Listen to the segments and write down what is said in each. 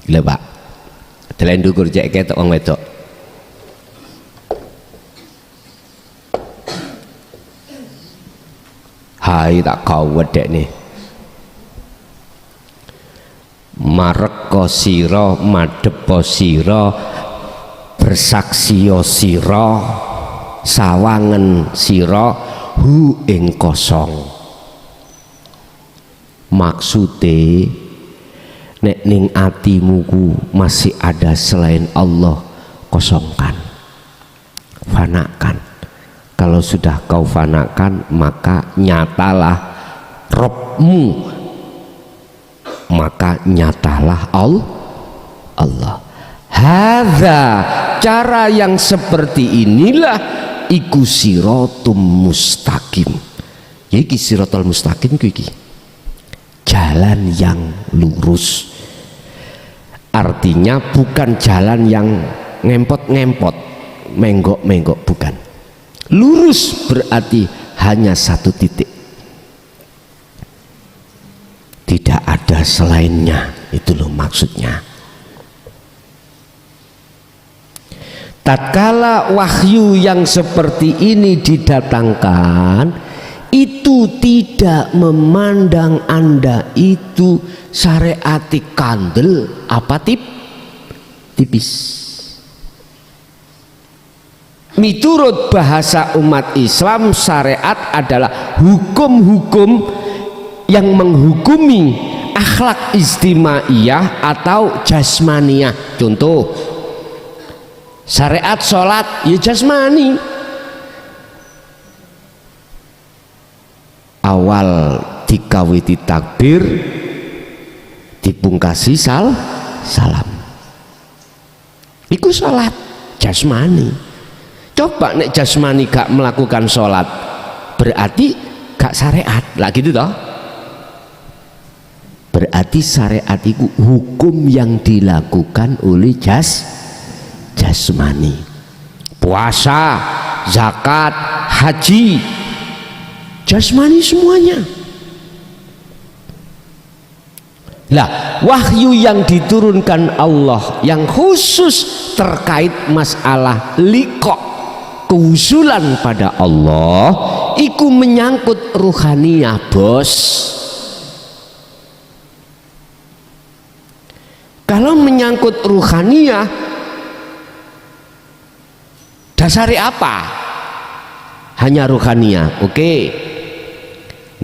Lha Pak, delen ndukur cek ketok wong wedok. Hai tak kau wedek nih. Mareko sira madepo sira bersaksio sira sawangen sira hu ing kosong. Maksude nek ning atimu ku masih ada selain Allah, kosongkan, fanakan. Kalau sudah kau fanakan, maka nyatalah Robmu, maka nyatalah Allah. Hadza, cara yang seperti inilah iku siratum mustaqim. Ya iki siratal mustaqim ku iki, jalan yang lurus. Artinya bukan jalan yang ngempot-ngempot, menggok-menggok, bukan. Lurus berarti hanya satu titik, tidak ada selainnya. Itu loh maksudnya. Tatkala wahyu yang seperti ini didatangkan, itu tidak memandang Anda itu syariati kandel apa tipis. Miturut bahasa umat Islam, syariat adalah hukum-hukum yang menghukumi akhlak istimaiyah atau jasmaniyah. Contoh, syariat sholat ya jasmani, awal dikawiti takbir, dipungkasi salam, iku sholat jasmani. Coba nek jasmani gak melakukan sholat, berarti gak syariat lah gitu toh. Berarti syariat itu hukum yang dilakukan oleh jasmani. Puasa, zakat, haji, jasmani semuanya. Lah, wahyu yang diturunkan Allah yang khusus terkait masalah liqa, keusulan pada Allah, iku menyangkut ruhaniyah, bos. Kalau menyangkut ruhaniyah, dasari apa? Hanya ruhaniyah. Oke.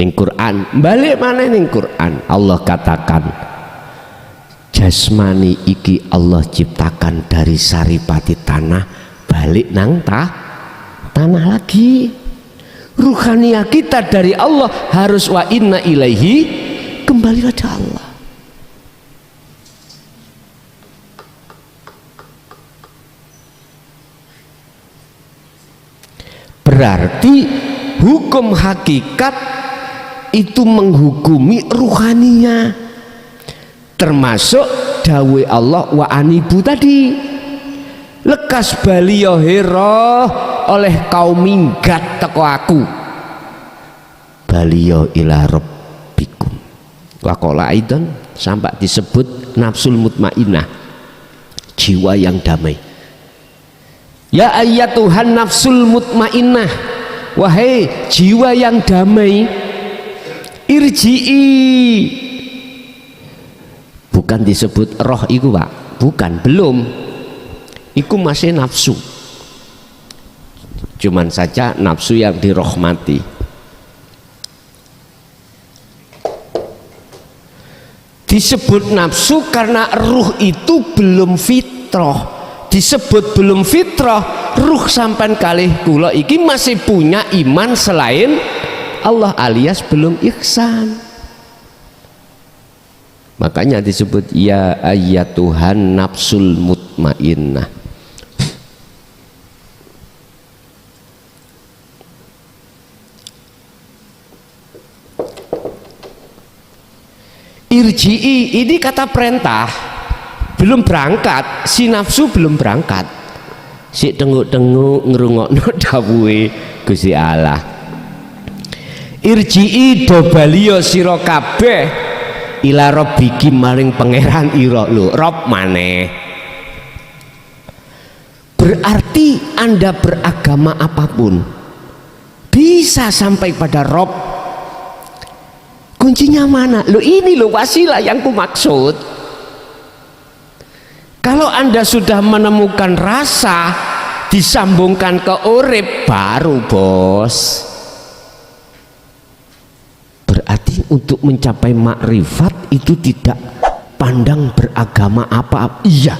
Ning Quran, balik mana ning Quran? Allah katakan, jasmani iki Allah ciptakan dari saripati tanah, balik nang tanah lagi. Ruhaniyah kita dari Allah harus wa inna ilaihi, kembali pada Allah. Berarti hukum hakikat itu menghukumi ruhaniyah, termasuk dawe Allah wa anibu tadi. Lekas baliyo hero oleh kaum minggat teko aku, baliyo ila rabbikum. Wakola aidan, sampai disebut nafsul mutmainnah, jiwa yang damai. Ya ayyatuhan nafsul mutmainnah, wahai jiwa yang damai, irji'i. Bukan disebut roh itu Pak, bukan, belum. Iku masih nafsu, cuman saja nafsu yang dirahmati. Disebut nafsu karena ruh itu belum fitrah. Disebut belum fitrah, ruh sampan kalih kula iki masih punya iman selain Allah, alias belum ihsan. Makanya disebut ya ayyatuhan nafsul mutmainnah. Irji'i ini kata perintah, belum berangkat, si nafsu belum berangkat, si tenguk-tenguk ngerungokno dawuhe Gusti Allah. Irji'i do baliyo sira kabeh ila rabbiki maring pangeran ira lho rob maneh. Berarti Anda beragama apapun bisa sampai pada rob. Kuncinya mana? Lo ini lo wasilah yang ku maksud. Kalau Anda sudah menemukan rasa disambungkan ke urip baru bos. Berarti untuk mencapai makrifat itu tidak pandang beragama apa. Iya,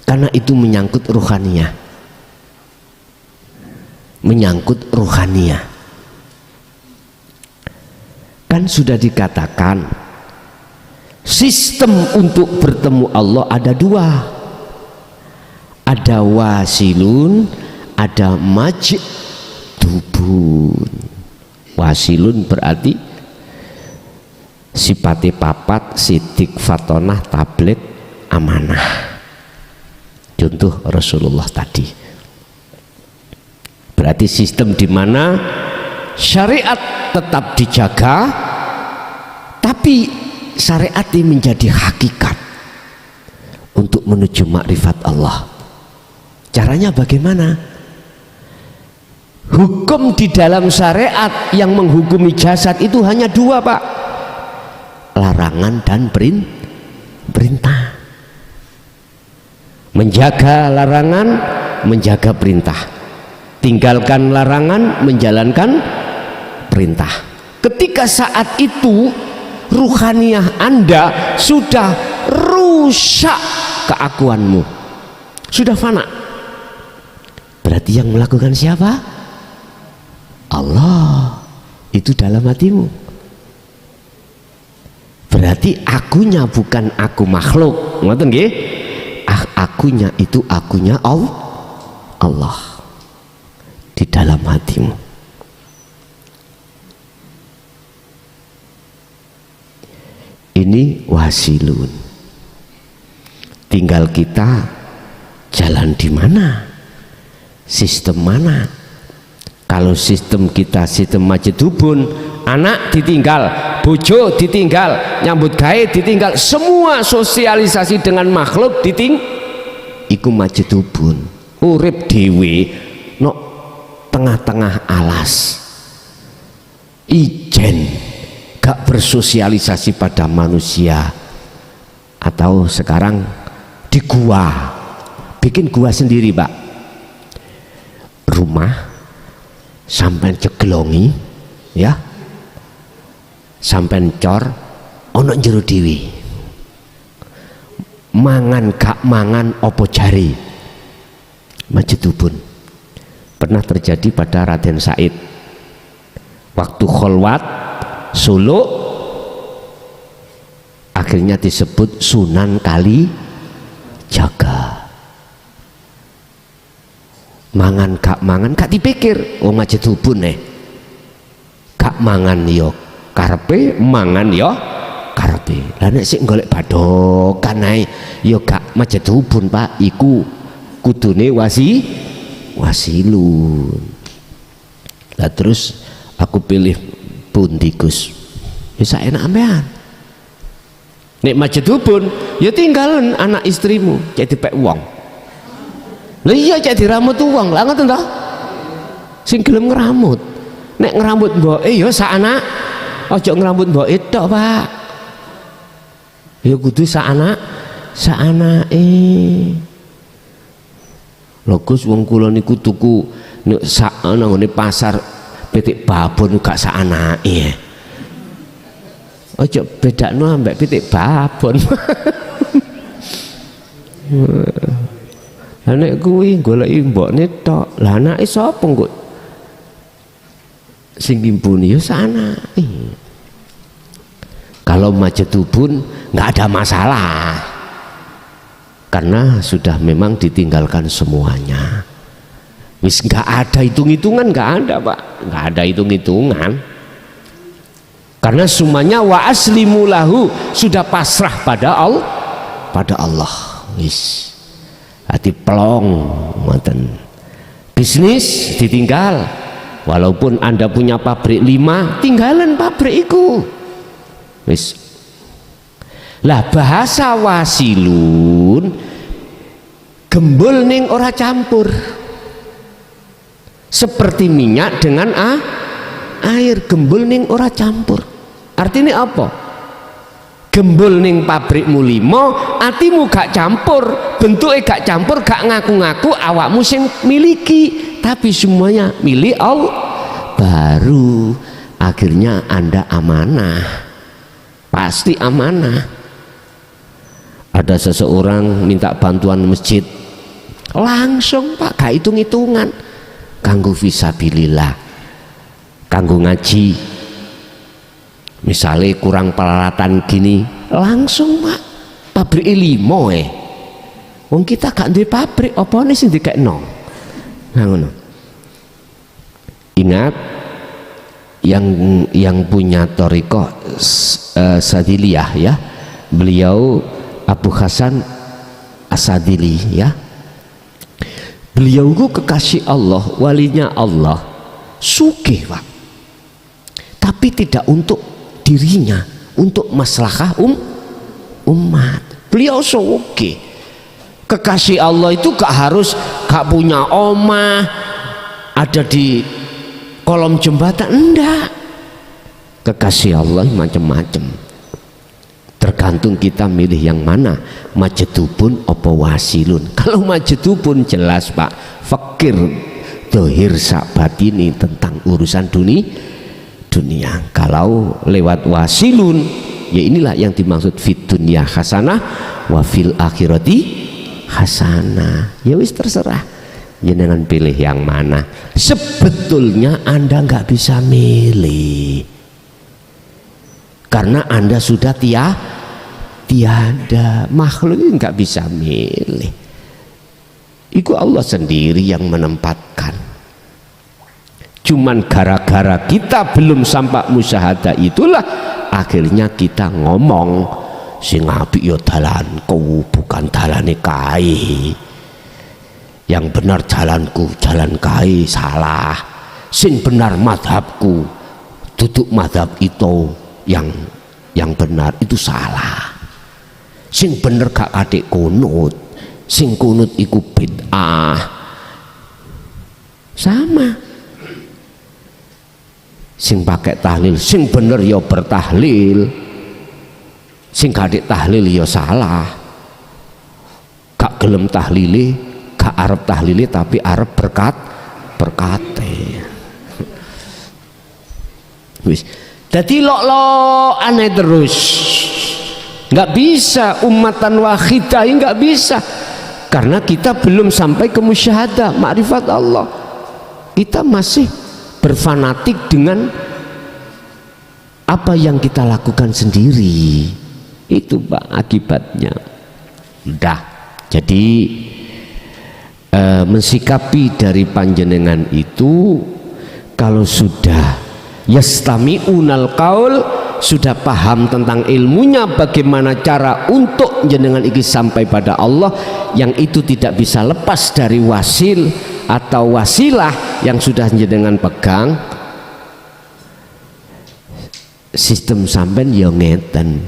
karena itu menyangkut ruhaniyah. Menyangkut ruhaniyah. Kan sudah dikatakan sistem untuk bertemu Allah ada dua, ada wasilun, ada majdubun. Wasilun berarti sifatnya papat, sidik, fatonah, tablet, amanah. Contoh Rasulullah tadi. Berarti sistem di mana syariat tetap dijaga, tapi syariat ini menjadi hakikat untuk menuju makrifat Allah. Caranya bagaimana? Hukum di dalam syariat yang menghukumi jasad itu hanya dua Pak, larangan dan perintah. Menjaga larangan, menjaga perintah. Tinggalkan larangan, menjalankan perintah. Ketika saat itu ruhaniyah Anda sudah rusak, keakuanmu sudah fana. Berarti yang melakukan siapa? Allah. Itu dalam hatimu. Berarti akunya bukan aku makhluk, ngoten nggih? Akunya itu akunya Allah di dalam hatimu. Ini wasilun. Tinggal kita jalan di mana, sistem mana. Kalau sistem kita sistem majdubun, anak ditinggal, bojo ditinggal, nyambut gawe ditinggal, semua sosialisasi dengan makhluk iku majdubun. Urip dhewe no tengah-tengah alas, ijen gak bersosialisasi pada manusia. Atau sekarang di gua, bikin gua sendiri Pak, rumah sampai ceglongi ya, sampai cor ono jero dewi, mangan gak mangan opo jari, majdubun. Pernah terjadi pada Raden Said waktu kholwat suluk, akhirnya disebut Sunan Kalijaga. Mangan gak dipikir, oh majdubun gak mangan yo karpe, mangan yo karpe. Lah nek sik golek badokan ae yo gak majdubun Pak, iku kudune wasilun. Lah terus aku pilih pundi Gus? Ya sak enak ampean. Nek majdubun ya tinggalan anak istrimu cek dipek wong. Lah iya cek diramut wong. Lah ngoten to? Sing gelem ngramut. Nek ngrambut mboke ya sak anak. Aja ngrambut mboke tok, Pak. Ya kudu sak anake. Lho Gus, wong kula niku tuku nek sak nang pasar pitik babon gak sak anake. Aja bedakno ambek pitik babon. Lah nek kuwi goleki mbokne tok. Lah anake sapa engko? Sing ngimpuni ya sak anake. Kalau majdubun nggak ada masalah, karena sudah memang ditinggalkan semuanya. Wis nggak ada hitung-hitungan, nggak ada Pak, nggak ada hitung-hitungan. Karena semuanya wa aslimu lahu, sudah pasrah pada Allah. Wis hati plong, ngoten. Bisnis ditinggal, walaupun Anda punya pabrik 5, tinggalan pabrik iku. Wis Lah bahasa wasilun gembul ning ora campur, seperti minyak dengan air, gembul ning ora campur. Artinya apa? Gembul ning pabrikmu 5, atimu gak campur, bentuknya gak campur, gak ngaku-ngaku awakmu sing miliki, tapi semuanya milik Allah. Baru akhirnya Anda amanah, pasti amanah. Ada seseorang minta bantuan masjid, langsung Pak, gak hitung-hitungan, kanggo fisabilillah, kanggo ngaji. Misalnya kurang peralatan gini, langsung Pak, pabrik 5 wong kita gak duwe pabrik, opone sing dikekno. Nah ngono. Ingat, yang punya thariqah Sadiliyah ya, beliau Abu Hasan As-Sadili ya, beliau itu kekasih Allah, walinya Allah, sugih Pak, tapi tidak untuk dirinya, untuk maslahah umat. Beliau sugih, kekasih Allah itu gak punya omah ada di kolom jembatan, enggak. Kekasih Allah macam-macam, tergantung kita milih yang mana, majedubun opo wasilun. Kalau majedubun jelas Pak, fakir dohir sak batini tentang urusan dunia. Kalau lewat wasilun, ya inilah yang dimaksud fit dunya hasanah wa fil akhirati hasanah. Ya wis terserah jenengan pilih yang mana. Sebetulnya Anda nggak bisa milih, karena Anda sudah tiada, makhluk ini nggak bisa milih. Itu Allah sendiri yang menempatkan. Cuman gara-gara kita belum sampai musyahadah itulah akhirnya kita ngomong sing apik ya dalanku, bukan dalane kae. Yang benar jalanku, jalan kae salah. Sing benar madhabku, duduk madhab itu yang benar itu salah. Sing bener gak kadek kunut, sing kunut iku bid'ah. Sama. Sing pakai tahlil, sing bener ya bertahlil, sing kadek tahlil ya salah. Gak gelem tahlili, gak arep tahlili tapi arep berkate. Wis. Jadi lok aneh terus, nggak bisa ummatan wahidah, nggak bisa, karena kita belum sampai ke musyahadah ma'rifat Allah. Kita masih berfanatik dengan apa yang kita lakukan sendiri. Itu Pak akibatnya. Udah. Jadi mensikapi dari panjenengan itu, kalau sudah yastami'unal qaul, sudah paham tentang ilmunya, bagaimana cara untuk jenengan iki sampai pada Allah, yang itu tidak bisa lepas dari wasil atau wasilah yang sudah jenengan pegang. Sistem sampean ya ngeten,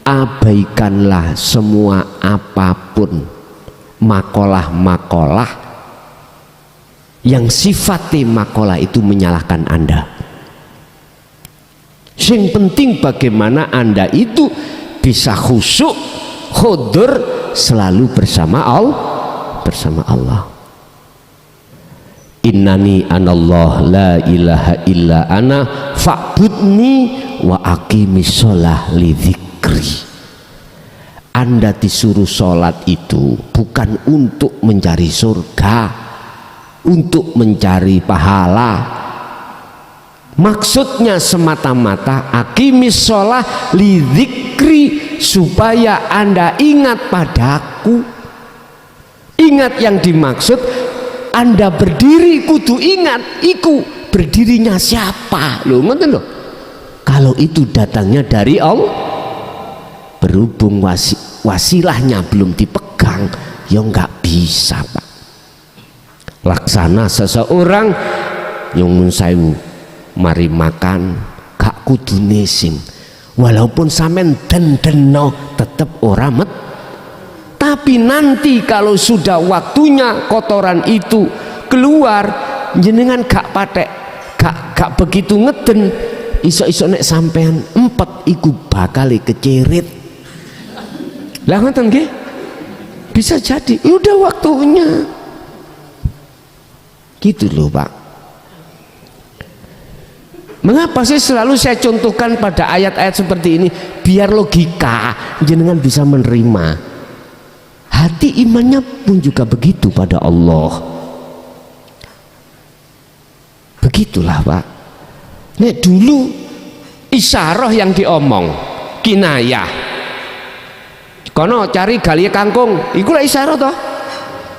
abaikanlah semua apapun makalah-makalah yang sifatnya makalah itu menyalahkan Anda. Yang penting bagaimana Anda itu bisa khusyuk, khudur, selalu bersama Allah. Innani anallah la ilaha illa ana fa'budni wa aqimis sholah li dzikri. Anda disuruh sholat itu bukan untuk mencari surga, untuk mencari pahala. Maksudnya semata-mata aqimis sholah li dzikri, supaya Anda ingat padaku. Ingat yang dimaksud, Anda berdiri kudu ingat iku berdirinya siapa. Loh ngoten lho. Kalau itu datangnya dari Allah, berhubung wasilahnya belum dipegang, ya nggak bisa Pak. Laksana seseorang yang sewu mari makan gak kudune sing walaupun sampean dendeno tetep ora met. Tapi nanti kalau sudah waktunya kotoran itu keluar, jenengan gak patek, gak begitu ngeden, iso-iso nek sampean empet iku bakal kecerit. Lah ngoten nggih? Bisa jadi, udah waktunya. Gitu loh Pak. Mengapa sih selalu saya contohkan pada ayat-ayat seperti ini? Biar logika jenengan bisa menerima. Hati imannya pun juga begitu pada Allah. Begitulah Pak. Nek dulu isyarah yang diomong kinayah, kono cari gali kangkung, iku lah isyarah toh.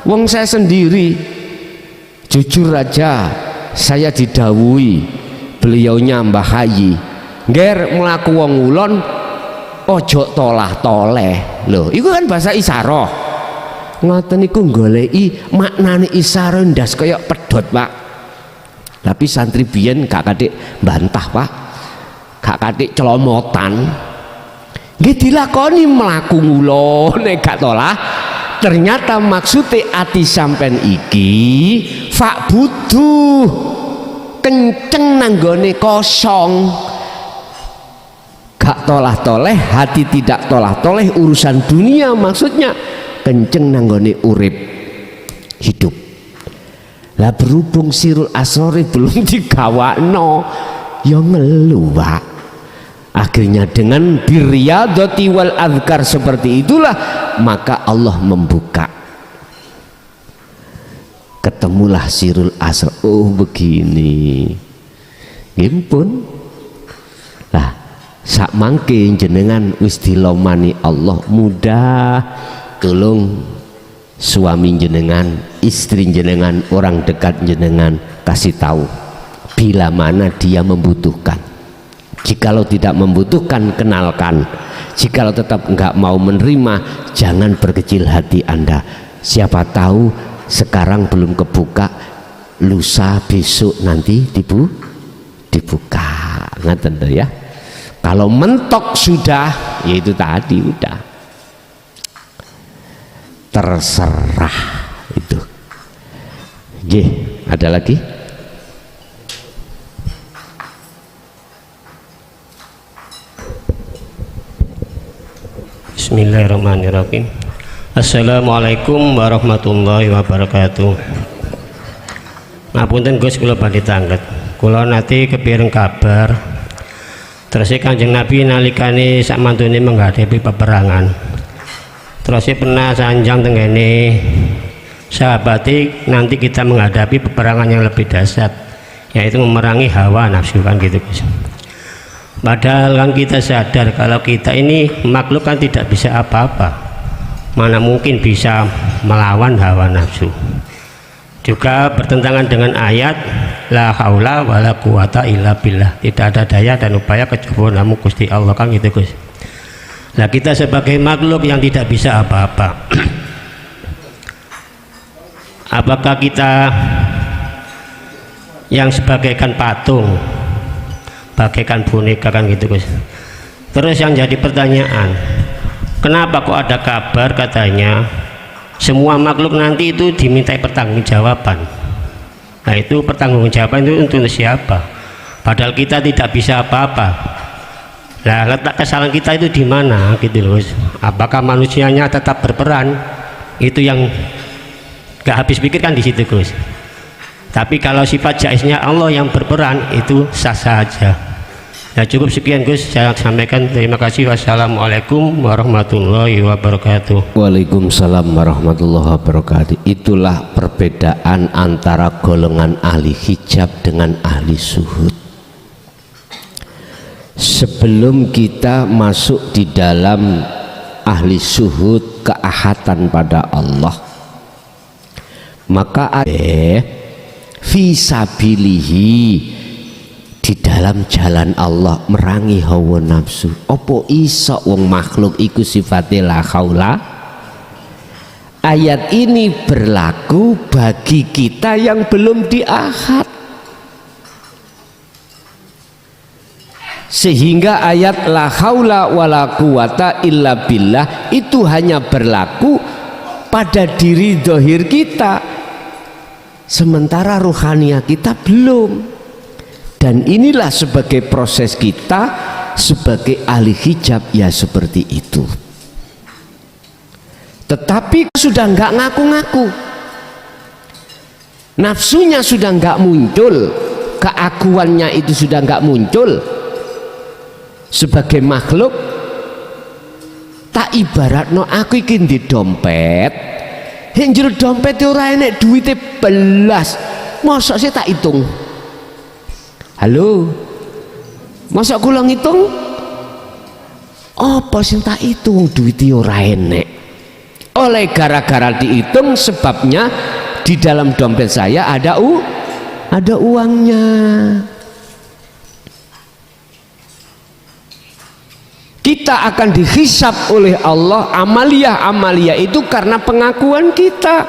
Wong saya sendiri, jujur aja saya didhawuhi beliaunya Mbah Hayi, ngger mlaku wong ulon ojo tolah toleh. Loh, iku kan bahasa isyarah. Ngoten niku goleki maknane isyarah ndas kaya pedhot Pak. Tapi santri biyen gak katik bantah Pak, gak katik celomotan. Nggih dilakoni mlaku ngulon nek gak tolah. Ternyata maksudnya ati sampean iki fak butuh kenceng nanggone kosong, gak tolah toleh, hati tidak tolah toleh urusan dunia, maksudnya kenceng nanggone urip hidup. Lah berhubung sirul asrori belum digawakno ya ngeluh Pak. Akhirnya dengan birriyadati wal adhkar seperti itulah maka Allah membuka, ketemulah sirul asr. Oh begini gimpun lah sak mangke jenengan wis dilomani Allah, mudah tolong suami jenengan, istri jenengan, orang dekat jenengan kasih tahu bila mana dia membutuhkan. Jikalau tidak membutuhkan, kenalkan. Jikalau tetap enggak mau menerima, jangan berkecil hati Anda. Siapa tahu sekarang belum kebuka, lusa besok nanti dibuka. Ngaten ya. Kalau mentok sudah, ya itu tadi udah. Terserah itu. Nggih, ada lagi? Bismillahirrahmanirrahim. Assalamualaikum warahmatullahi wabarakatuh. Ngapunten Gus, kula badhe tanglet. Kula nate kepireng kabar terus Kanjeng Nabi nalikane sak mantune menghadapi peperangan. Terus pernah sanjang tenggene sahabati nanti kita menghadapi peperangan yang lebih dahsyat, yaitu memerangi hawa nafsu kan gitu Gus. Padahal kan kita sadar kalau kita ini makhluk kan tidak bisa apa-apa, mana mungkin bisa melawan hawa nafsu. Juga bertentangan dengan ayat la haula wala quwata illa billah, tidak ada daya dan upaya kecuali namu Gusti Allah kan gitu Gus. Nah kita sebagai makhluk yang tidak bisa apa-apa, apakah kita yang sebagaikan patung, bagaikan boneka kan gitu Gus. Terus yang jadi pertanyaan, kenapa kok ada kabar katanya semua makhluk nanti itu dimintai pertanggungjawaban? Nah itu pertanggungjawaban itu untuk siapa? Padahal kita tidak bisa apa-apa. Nah letak kesalahan kita itu di mana gitu loh. Apakah manusianya tetap berperan? Itu yang gak habis pikir kan di situ Gus. Tapi kalau sifat jaiznya Allah yang berperan itu sah saja. Ya cukup sekian Gus saya sampaikan, terima kasih. Wassalamualaikum warahmatullahi wabarakatuh. Waalaikumsalam warahmatullahi wabarakatuh. Itulah perbedaan antara golongan ahli hijab dengan ahli suhud. Sebelum kita masuk di dalam ahli suhud, keahatan pada Allah, maka fisabilihi, di dalam jalan Allah merangi hawa nafsu. Opo iso wong makhluk iku sifatnya la haula? Ayat ini berlaku bagi kita yang belum diahad. sehingga ayat la haula wala quwata illa billah itu hanya berlaku pada diri zahir kita, sementara ruhaniah kita belum. Dan inilah sebagai proses kita sebagai ahli hijab ya seperti itu. Tetapi sudah nggak ngaku-ngaku, nafsunya sudah nggak muncul, keakuannya itu sudah nggak muncul sebagai makhluk. Tak ibaratno aku iki di dompet, njero dompet ora enek duite belas, mosok sih tak hitung. Halo, mosok kula ngitung apa sing tak hitung, duite ora enek. Oleh gara-gara dihitung, sebabnya di dalam dompet saya ada uangnya. Kita akan dihisab oleh Allah amalia itu karena pengakuan kita.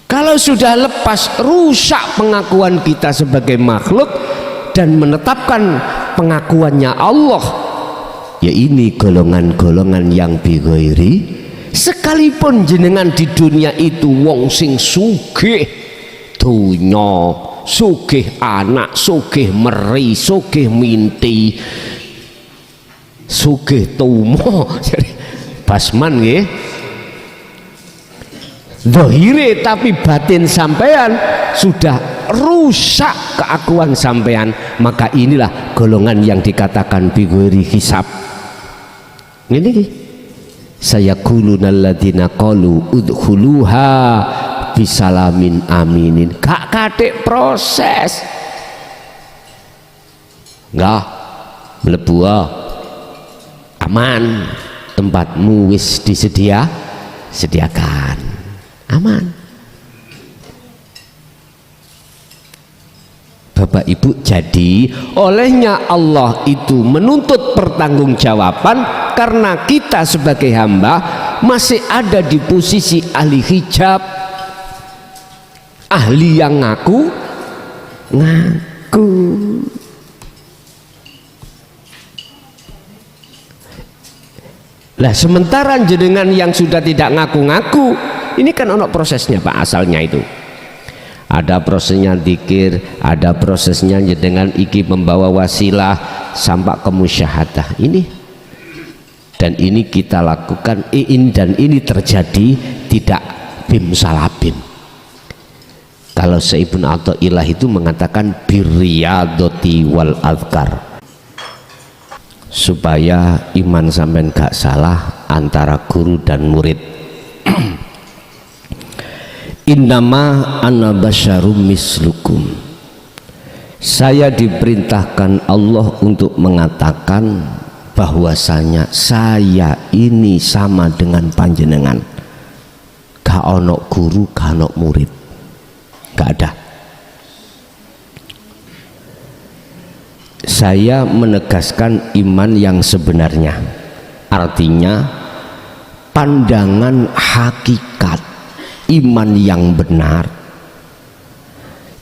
Kalau sudah lepas, rusak pengakuan kita sebagai makhluk dan menetapkan pengakuannya Allah, ya ini golongan-golongan yang bighairi. Sekalipun jenengan di dunia itu wong sing sugih dunya, sugih anak, sugih meri, sugih minti, sugih tumo, basman nggih, zahire tapi batin sampean sudah rusak keakuan sampean, maka inilah golongan yang dikatakan bighairi hisab. Ini sayaquluna alladziina qalu udkhuluha bisalamin aminin, gak katik proses, enggak mlebu aman, tempatmu wis disediakan aman. Bapak Ibu, jadi olehnya Allah itu menuntut pertanggungjawaban karena kita sebagai hamba masih ada di posisi ahli hijab, ahli yang ngaku. Lah sementara jenengan yang sudah tidak ngaku-ngaku, ini kan ono prosesnya Pak, asalnya itu ada prosesnya zikir, ada prosesnya dengan iki membawa wasilah sampai ke musyahadah ini, dan ini kita lakukan dan ini terjadi tidak bim salabim. Kalau Ibnu Athaillah itu mengatakan birriyadati wal azkar, supaya iman sampean gak salah antara guru dan murid. Innama ana basyarum mislukum, saya diperintahkan Allah untuk mengatakan bahwasanya saya ini sama dengan panjenengan, gak ono guru gak ono murid, gak ada. Saya menegaskan iman yang sebenarnya, artinya pandangan hakikat iman yang benar.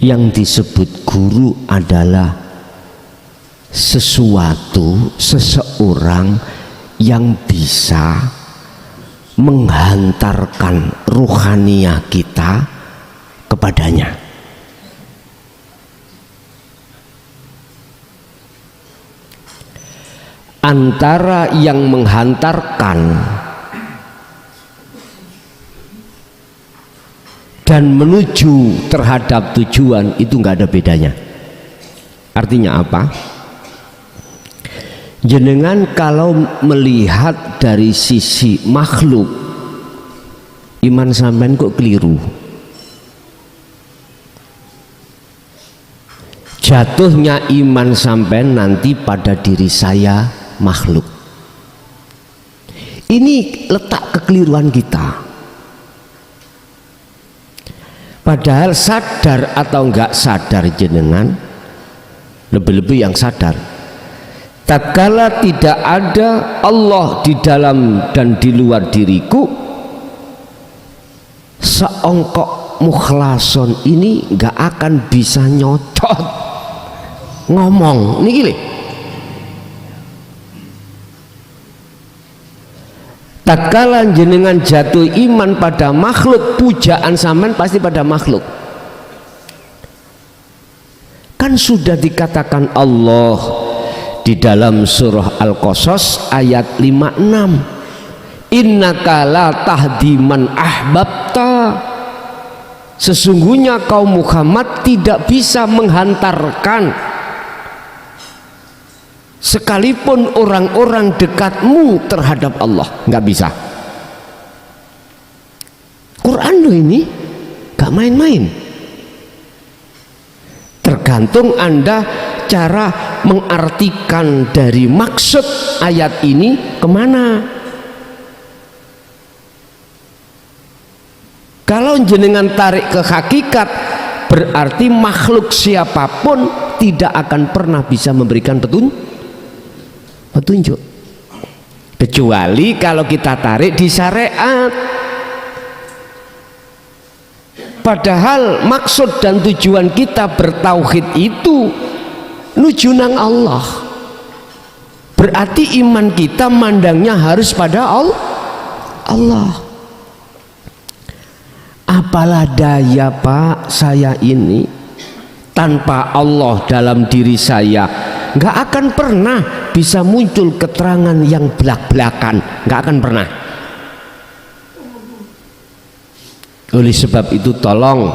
Yang disebut guru adalah seseorang yang bisa menghantarkan ruhaniah kita kepadanya. Antara yang menghantarkan dan menuju terhadap tujuan itu nggak ada bedanya. Artinya apa? Jenengan kalau melihat dari sisi makhluk, iman sampean kok keliru. Jatuhnya iman sampean nanti pada diri saya makhluk. Ini letak kekeliruan kita. Padahal sadar atau enggak sadar jenengan, lebih-lebih yang sadar, tatkala tidak ada Allah di dalam dan di luar diriku, seongkok mukhlason ini nggak akan bisa nyocot ngomong niki lho. Tatkala jenengan jatuh iman pada makhluk, pujaan sampean pasti pada makhluk. Kan sudah dikatakan Allah di dalam surah Al-Qasas ayat 56, innaka la tahdi man ahbabta, sesungguhnya kaum Muhammad tidak bisa menghantarkan sekalipun orang-orang dekatmu terhadap Allah, nggak bisa. Quran loh ini, nggak main-main. Tergantung Anda cara mengartikan dari maksud ayat ini kemana. Kalau jenengan tarik ke hakikat, berarti makhluk siapapun tidak akan pernah bisa memberikan petunjuk, kecuali kalau kita tarik di syariat. Padahal maksud dan tujuan kita bertauhid itu nuju nang Allah. Berarti iman kita mandangnya harus pada Allah. Apalah daya Pak, saya ini tanpa Allah dalam diri saya nggak akan pernah bisa muncul keterangan yang belak-belakan, nggak akan pernah. Oleh sebab itu tolong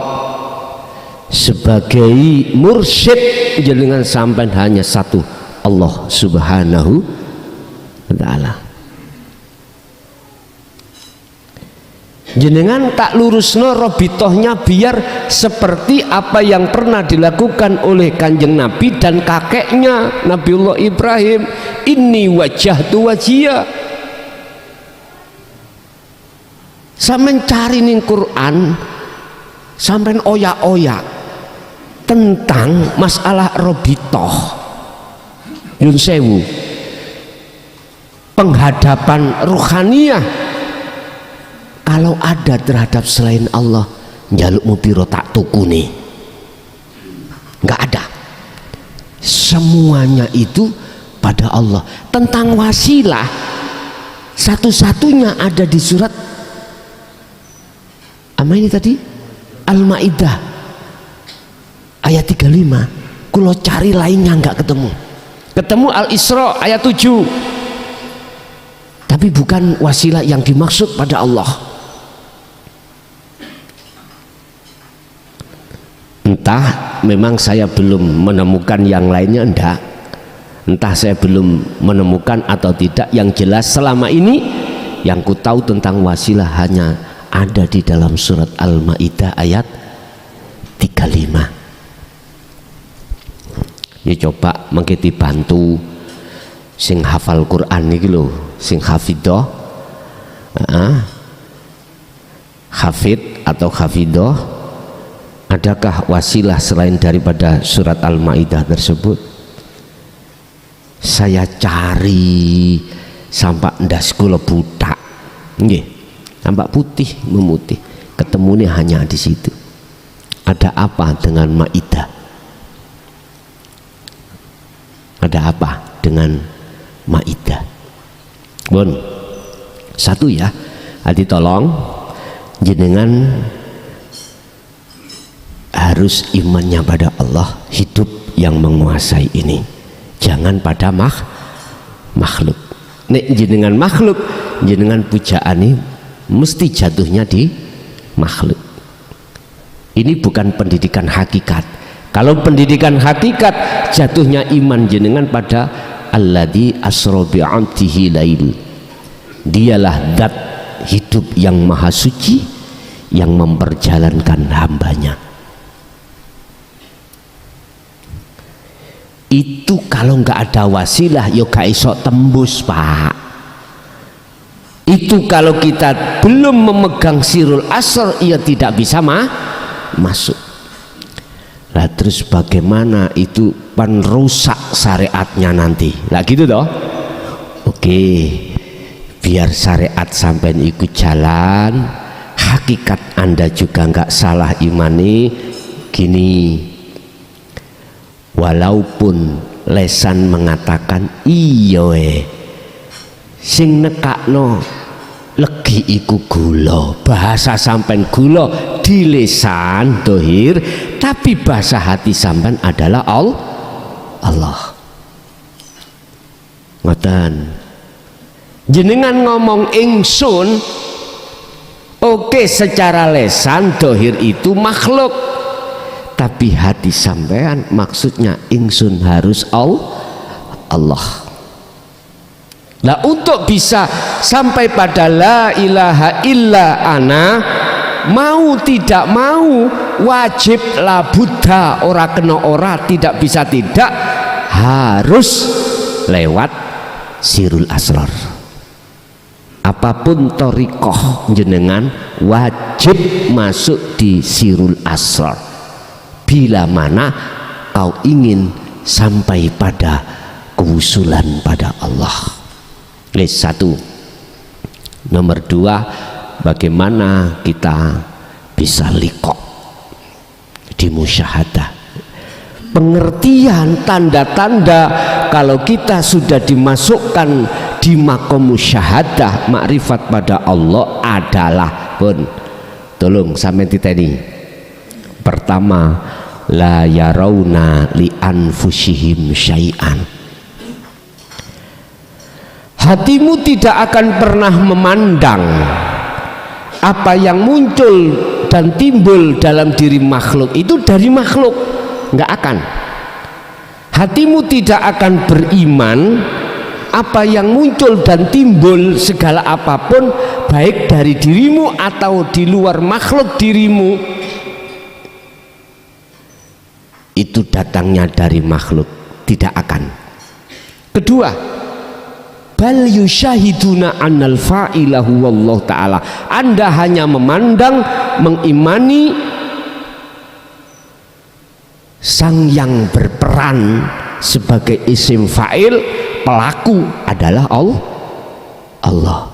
sebagai mursyid jenengan sampai hanya satu, Allah Subhanahu wa ta'ala. Jenengan tak lurusno robitohnya biar seperti apa yang pernah dilakukan oleh kanjeng Nabi dan kakeknya Nabiullah Ibrahim, inni wajjahtu wajhiya. Sampai cari ning Quran, sampai oyak-oyak tentang masalah robitoh, yun sewu, penghadapan ruhaniyah kalau ada terhadap selain Allah, njaluk mupiro tak tukune, nggak ada. Semuanya itu pada Allah. Tentang wasilah, satu-satunya ada di surat apa ini tadi? Al-Maidah ayat 35. Kulo cari lainnya nggak ketemu. Ketemu Al-Isra ayat 7. Tapi bukan wasilah yang dimaksud pada Allah. Entah memang saya belum menemukan yang lainnya, enggak. Entah saya belum menemukan atau tidak. Yang jelas selama ini yang ku tahu tentang wasilah hanya ada di dalam surat Al-Maidah ayat 35. Ya coba mengkiti bantu sing hafal Quran iki lho, sing hafidhah, hafid atau hafidhah, adakah wasilah selain daripada surat Al-Maidah tersebut? Saya cari sampai ndas kula butak, nggih. Nampak putih memutih, ketemunya hanya di situ. Ada apa dengan Maidah? Ada apa dengan Maidah? Bon, satu ya, hati tolong jenengan harus imannya pada Allah, hidup yang menguasai ini, jangan pada makhluk. Nek jenengan makhluk, jenengan pujaan ini mesti jatuhnya di makhluk. Ini bukan pendidikan hakikat. Kalau pendidikan hakikat, jatuhnya iman jenengan pada alladzi asra bi 'abdihi lail. Dialah zat hidup yang maha suci yang memperjalankan hambanya. Itu kalau nggak ada wasilah yo gak iso tembus Pak. Itu kalau kita belum memegang sirul asr, ia tidak bisa masuk. Lah terus bagaimana itu perusak syariatnya nanti? Lah gitu toh. Oke, biar syariat sampai ikut jalan, hakikat Anda juga nggak salah imani gini, walaupun lesan mengatakan iya sing nekakno legi iku gula, bahasa sampean gula di lisan dohir, tapi bahasa hati sampean adalah Allah. Ngoten. Jenengan ngomong ingsun, oke, secara lesan dohir itu makhluk, tapi hati sampean maksudnya ingsun harus Allah. Nah, untuk bisa sampai pada la ilaha illa ana, mau tidak mau wajib la buddha, ora kena ora, tidak bisa tidak, harus lewat sirul asrar. Apapun thariqah jenengan wajib masuk di sirul asrar bila mana kau ingin sampai pada kewusulan pada Allah. Satu. Nomor dua, bagaimana kita bisa liqa di musyahadah, pengertian tanda-tanda kalau kita sudah dimasukkan di maqam musyahadah makrifat pada Allah adalah, pun tolong sampai titeni. Pertama, la yarawna li anfusihim syai'an, hatimu tidak akan pernah memandang apa yang muncul dan timbul dalam diri makhluk itu dari makhluk, nggak akan. Hatimu tidak akan beriman apa yang muncul dan timbul segala apapun, baik dari dirimu atau di luar makhluk dirimu, itu datangnya dari makhluk, tidak akan. Kedua, bal yusyahiduna annal fa'ilahu wallahu ta'ala, Anda hanya memandang, mengimani sang yang berperan sebagai isim fa'il, pelaku adalah Allah.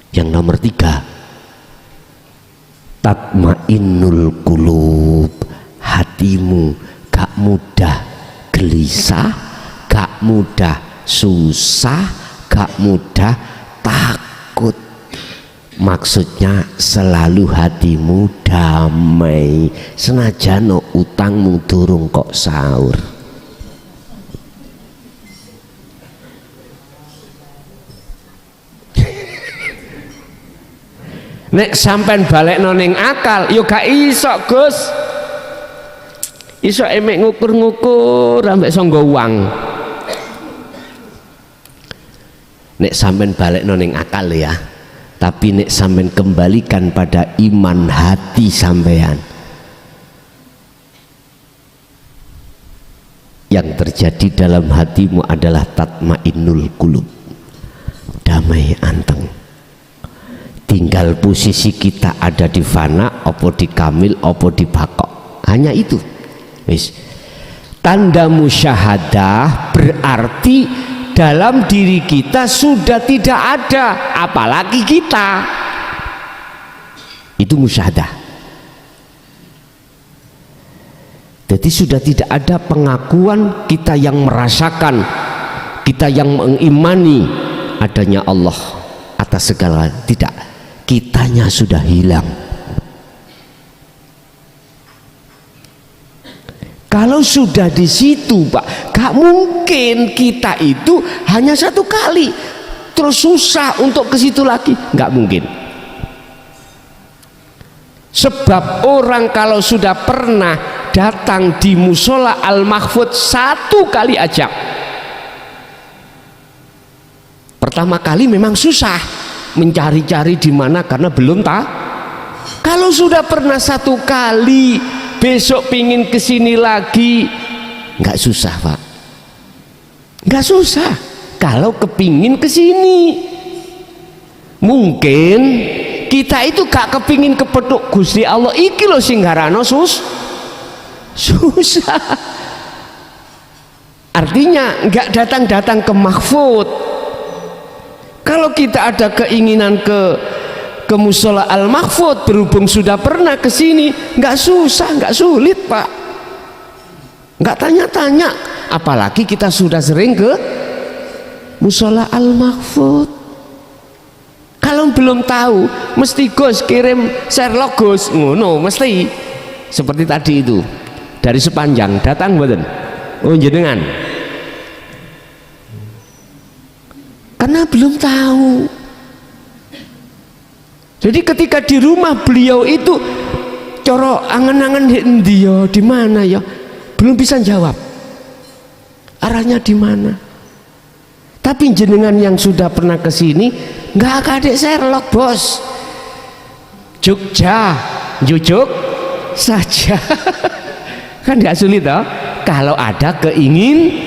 Yang nomor tiga, tatmainnul qulub, hatimu gak mudah gelisah, gak mudah susah, gak mudah takut. Maksudnya selalu hatimu damai, senajan utangmu durung kok sahur. Nek sampean balekno ning akal yo gak iso, Gus. Iso emek ngukur-ngukur ambek sanggo uang. Nek sampean balekno ning akal ya, tapi nek sampean kembalikan pada iman hati sampean, yang terjadi dalam hatimu adalah tatmainnul qulub, damai anteng. Tinggal posisi kita ada di fana, opo di kamil, opo di bakok, hanya itu. Wis. Tanda musyahadah berarti dalam diri kita sudah tidak ada, apalagi kita. Itu musyahadah. Jadi sudah tidak ada pengakuan kita yang merasakan, kita yang mengimani adanya Allah atas segala, tidak. Kitanya sudah hilang. Kalau sudah di situ, Pak, gak mungkin kita itu hanya satu kali terus susah untuk ke situ lagi, gak mungkin. Sebab orang kalau sudah pernah datang di musola Al-Mahfud satu kali aja, pertama kali memang susah mencari-cari di mana karena belum tahu. Kalau sudah pernah satu kali, besok pingin kesini lagi, nggak susah, Pak, nggak susah. Kalau kepingin kesini, mungkin kita itu gak kepingin kepethuk Gusti Allah iki lho sing garano susah. Artinya nggak datang ke mahfud. Kalau kita ada keinginan ke ke musola Al-Mahfud, berhubung sudah pernah ke sini, nggak susah, nggak sulit Pak, nggak tanya-tanya, apalagi kita sudah sering ke musola Al-Mahfud. Kalau belum tahu mesti Gus kirim Sherlock Gus ngono, mesti seperti tadi itu dari Sepanjang datang mboten, oh jenengan, karena belum tahu. Jadi ketika di rumah beliau itu coro angen-angen dia di mana ya, belum bisa jawab arahnya di mana. Tapi jenengan yang sudah pernah ke sini nggak kadek Sherlock bos, Jogja jujuk saja kan nggak sulit toh kalau ada keinginan.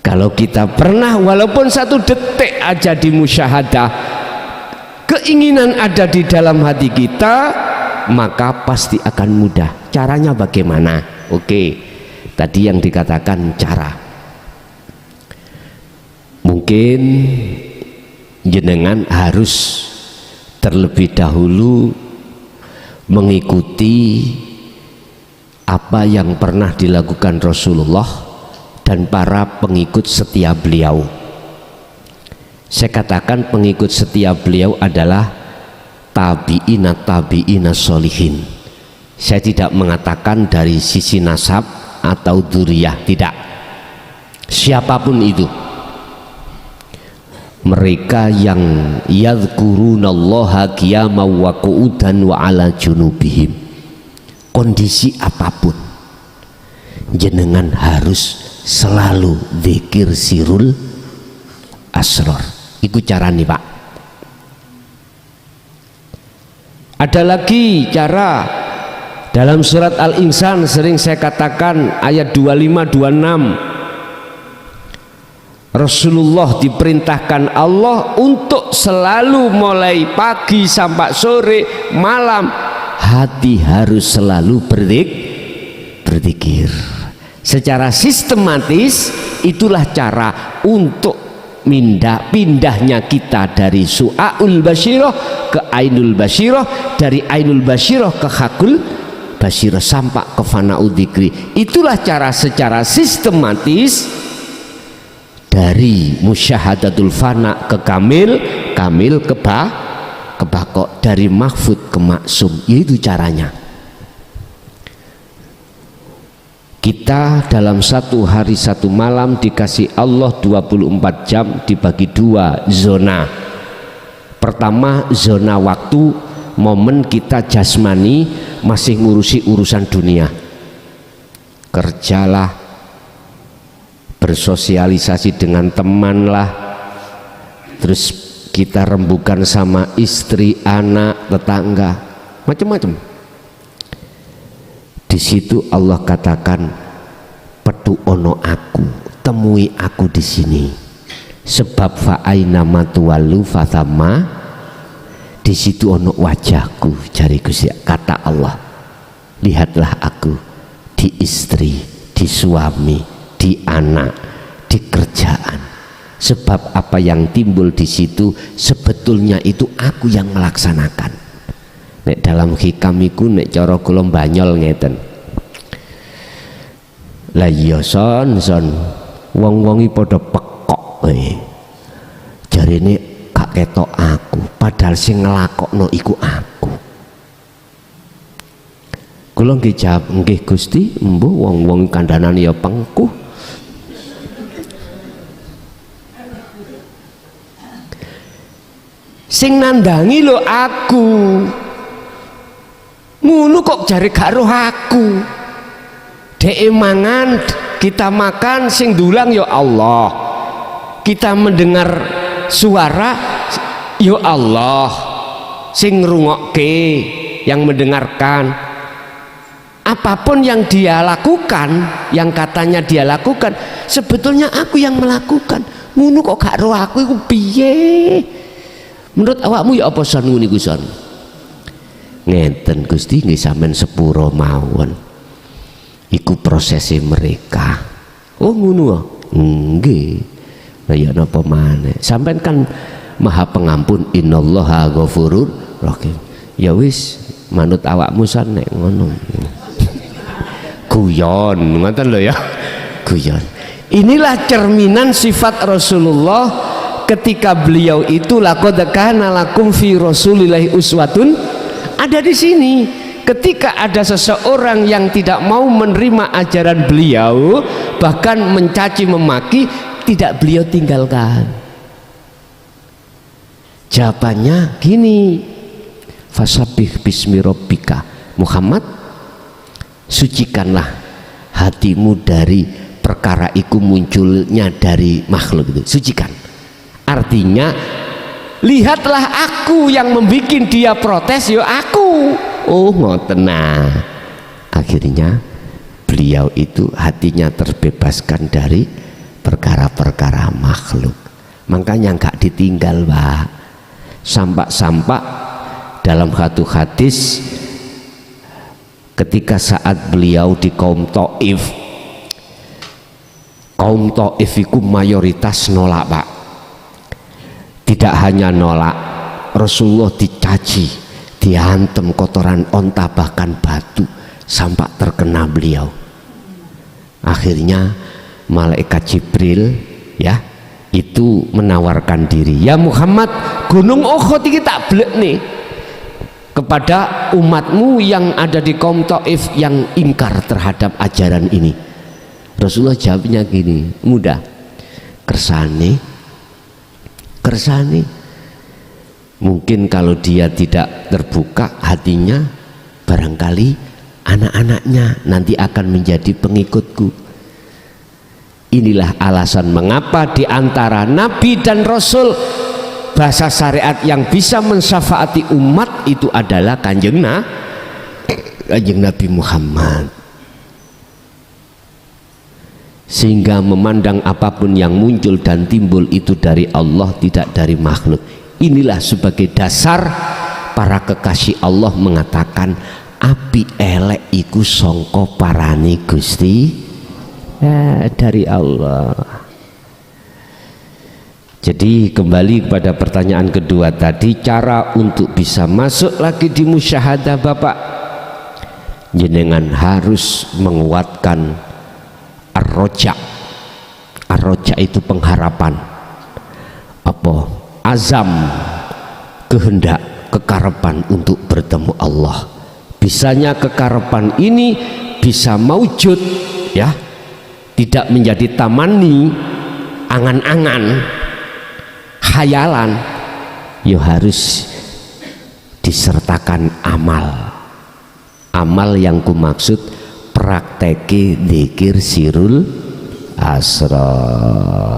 Kalau kita pernah walaupun 1 detik aja di musyahadah, keinginan ada di dalam hati kita, maka pasti akan mudah. Caranya bagaimana? Oke, tadi yang dikatakan cara, mungkin jenengan harus terlebih dahulu mengikuti apa yang pernah dilakukan Rasulullah dan para pengikut setia beliau. Saya katakan pengikut setia beliau adalah tabi'ina solihin. Saya tidak mengatakan dari sisi nasab atau dzurriyyah, tidak, siapapun itu, mereka yang yadhkurunallaha qiyaman wa qu'udan wa ala junubihim, kondisi apapun jenengan harus selalu zikir sirul asror. Itu cara nih Pak. Ada lagi cara dalam surat Al-Insan, sering saya katakan ayat 25-26, Rasulullah diperintahkan Allah untuk selalu mulai pagi sampai sore malam hati harus selalu berzikir secara sistematis. Itulah cara untuk pindahnya kita dari su'aul basyirah ke ainul basyirah, dari ainul basyirah ke hakul basyirah sampai ke fana'ud dzikri. Itulah cara secara sistematis dari musyahadatul fana ke kamil ke bako, dari mahfud ke maksum. Itu caranya. Kita dalam 1 hari 1 malam dikasih Allah 24 jam dibagi 2 zona. Pertama zona waktu, momen kita jasmani masih ngurusi urusan dunia, kerjalah, bersosialisasi dengan teman lah, terus kita rembukan sama istri, anak, tetangga, macam-macam. Di situ Allah katakan, petu ono aku, temui aku di sini. Sebab fa'aina matuwalu fatama, di situ ono wajahku, jari Gusti, kata Allah. Lihatlah aku di istri, di suami, di anak, di kerjaan. Sebab apa yang timbul di situ sebetulnya itu aku yang melaksanakan. Nek dalam hikamiku nek cara kula Banyol ngeten. Lah iya son wong-wongi padha pekok kowe. Jarine gak ketok aku, padahal sing nglakokno iku aku. Kula nggih jawab, nggih Gusti, mbuh wong-wong kandanan ya pengkuh. Sing nandangi lho aku. Ngono kok jare gak roh aku. Dek mangan, kita makan, sing dulang ya Allah. Kita mendengar suara ya Allah. Sing ngrungokke, yang mendengarkan. Apapun yang dia lakukan, yang katanya dia lakukan, sebetulnya aku yang melakukan. Ngono kok gak roh aku iku piye? Menurut awakmu ya apa son ngene iku son? Ngenten Gusti, nggih sampean sepuro mawon. Iku prosesnya mereka. Oh ngono. Nggih. ya napa maneh, sampean kan maha pengampun, innallaha ghafurur rahim. Ya wis manut awakmu san nek ngono. Guyon ngoten lho ya, guyon. Inilah cerminan sifat Rasulullah ketika beliau itu laqad kana lakum fi rasulillahi uswatun, ada di sini. Ketika ada seseorang yang tidak mau menerima ajaran beliau, bahkan mencaci memaki, tidak beliau tinggalkan. Jawabannya gini, fasabbih bismi rabbika, Muhammad, sucikanlah hatimu dari perkara itu munculnya dari makhluk itu, sucikan. Artinya lihatlah aku yang membuat dia protes, yo aku. Oh ngoten. Nah, akhirnya beliau itu hatinya terbebaskan dari perkara-perkara makhluk. Makanya nggak ditinggal, Pak. Sampak-sampak dalam satu hadis ketika saat beliau di kaum Taif itu mayoritas nolak, Pak. Tidak hanya nolak, Rasulullah dicaci, dihantem kotoran onta bahkan batu sampai terkena beliau. Akhirnya malaikat Jibril ya itu menawarkan diri, ya Muhammad, gunung Uhud iki tak blek nih kepada umatmu yang ada di kaum Taif yang ingkar terhadap ajaran ini. Rasulullah jawabnya gini, mudah, kersane mungkin kalau dia tidak terbuka hatinya, barangkali anak-anaknya nanti akan menjadi pengikutku. Inilah alasan mengapa di antara Nabi dan Rasul bahasa syariat yang bisa mensyafaati umat itu adalah kanjeng Nabi Muhammad. Sehingga memandang apapun yang muncul dan timbul itu dari Allah, tidak dari makhluk. Inilah sebagai dasar para kekasih Allah mengatakan api elek iku sangka parani Gusti dari Allah. Jadi kembali kepada pertanyaan kedua tadi, cara untuk bisa masuk lagi di musyahadah, Bapak, jenengan harus menguatkan ar-roja. Ar-roja itu pengharapan, apa, azam, kehendak, kekarepan untuk bertemu Allah. Bisanya kekarepan ini bisa maujud ya, tidak menjadi tamani, angan-angan, khayalan, ya harus disertakan amal yang kumaksud prakteki dzikir sirul asrar.